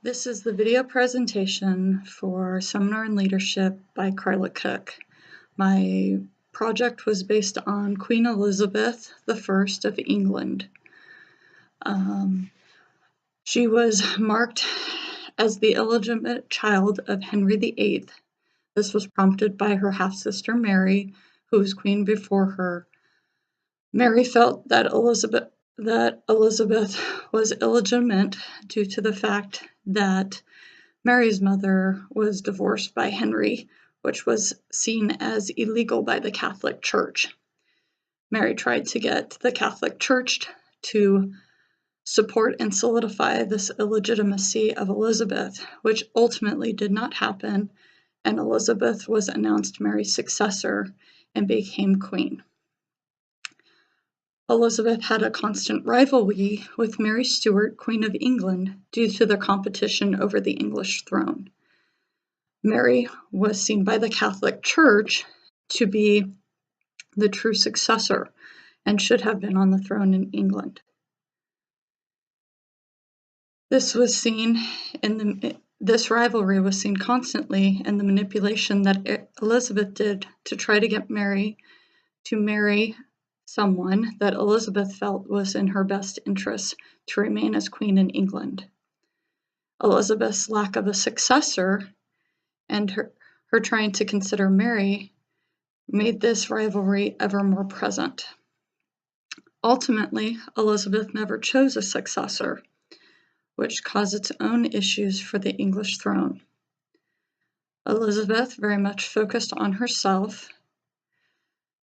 This is the video presentation for Seminar in Leadership by Karla Cook. My project was based on Queen Elizabeth I of England. She was marked as the illegitimate child of Henry VIII. This was prompted by her half-sister Mary, who was queen before her. Mary felt that Elizabeth was illegitimate due to the fact that Mary's mother was divorced by Henry, which was seen as illegal by the Catholic Church. Mary tried to get the Catholic Church to support and solidify this illegitimacy of Elizabeth, which ultimately did not happen, and Elizabeth was announced Mary's successor and became queen. Elizabeth had a constant rivalry with Mary Stuart, Queen of England, due to their competition over the English throne. Mary was seen by the Catholic Church to be the true successor and should have been on the throne in England. This rivalry was seen constantly in the manipulation that Elizabeth did to try to get Mary to marry someone that Elizabeth felt was in her best interest to remain as queen in England. Elizabeth's lack of a successor and her trying to consider Mary made this rivalry ever more present. Ultimately, Elizabeth never chose a successor, which caused its own issues for the English throne. Elizabeth very much focused on herself.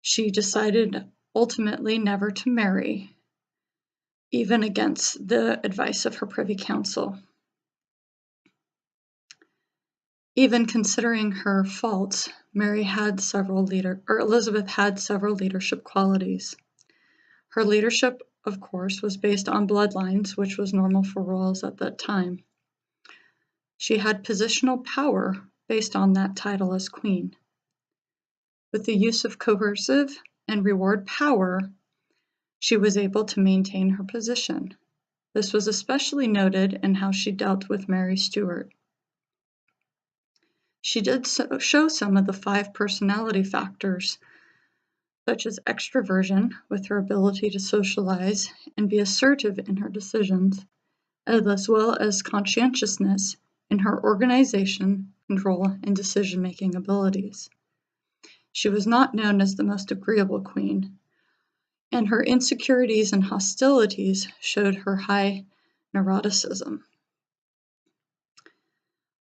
She decided ultimately never to marry, even against the advice of her Privy Council. Even considering her faults, Elizabeth had several leadership qualities. Her leadership, of course, was based on bloodlines, which was normal for royals at that time. She had positional power based on that title as queen. With the use of coercive and reward power, she was able to maintain her position. This was especially noted in how she dealt with Mary Stuart. She did show some of the 5 personality factors, such as extroversion, with her ability to socialize and be assertive in her decisions, as well as conscientiousness in her organization, control, and decision-making abilities. She was not known as the most agreeable queen, and her insecurities and hostilities showed her high neuroticism.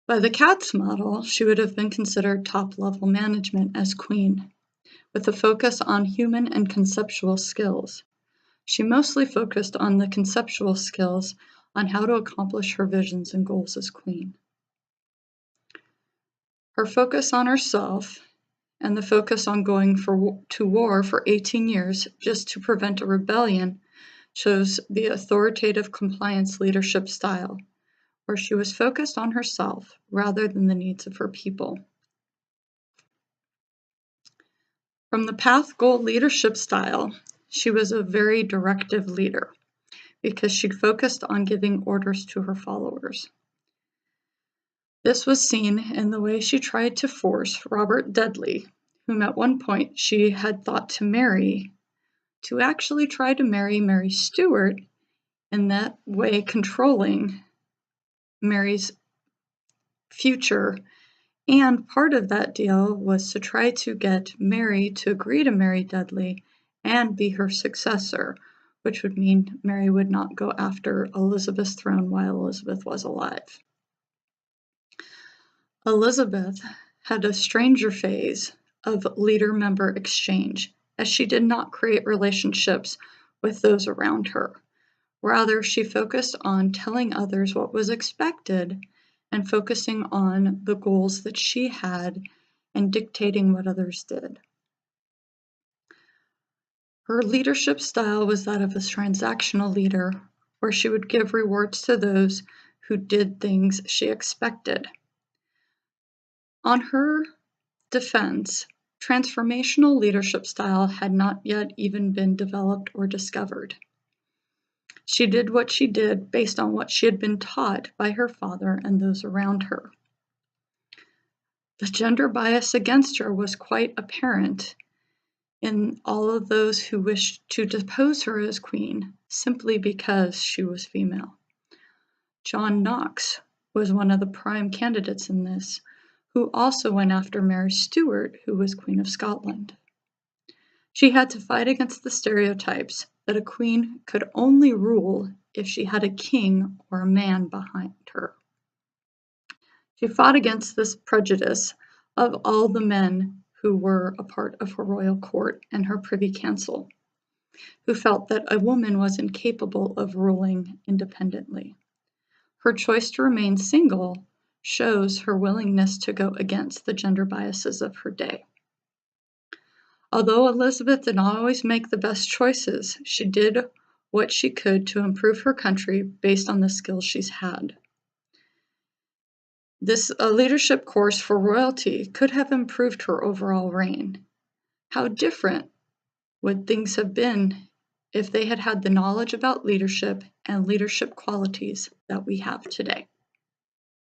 By the Katz model, she would have been considered top-level management as queen, with a focus on human and conceptual skills. She mostly focused on the conceptual skills on how to accomplish her visions and goals as queen. Her focus on herself and the focus on going to war for 18 years just to prevent a rebellion shows the authoritative compliance leadership style, where she was focused on herself rather than the needs of her people. From the path goal leadership style, she was a very directive leader because she focused on giving orders to her followers. This was seen in the way she tried to force Robert Dudley, whom at one point she had thought to marry, to actually try to marry Mary Stuart, in that way controlling Mary's future. And part of that deal was to try to get Mary to agree to marry Dudley and be her successor, which would mean Mary would not go after Elizabeth's throne while Elizabeth was alive. Elizabeth had a stranger phase of leader-member exchange, as she did not create relationships with those around her. Rather, she focused on telling others what was expected and focusing on the goals that she had and dictating what others did. Her leadership style was that of a transactional leader, where she would give rewards to those who did things she expected. On her defense, transformational leadership style had not yet even been developed or discovered. She did what she did based on what she had been taught by her father and those around her. The gender bias against her was quite apparent in all of those who wished to depose her as queen simply because she was female. John Knox was one of the prime candidates in this, who also went after Mary Stuart, who was Queen of Scotland. She had to fight against the stereotypes that a queen could only rule if she had a king or a man behind her. She fought against this prejudice of all the men who were a part of her royal court and her privy council, who felt that a woman was incapable of ruling independently. Her choice to remain single shows her willingness to go against the gender biases of her day. Although Elizabeth did not always make the best choices, she did what she could to improve her country based on the skills she's had. This leadership course for royalty could have improved her overall reign. How different would things have been if they had had the knowledge about leadership and leadership qualities that we have today?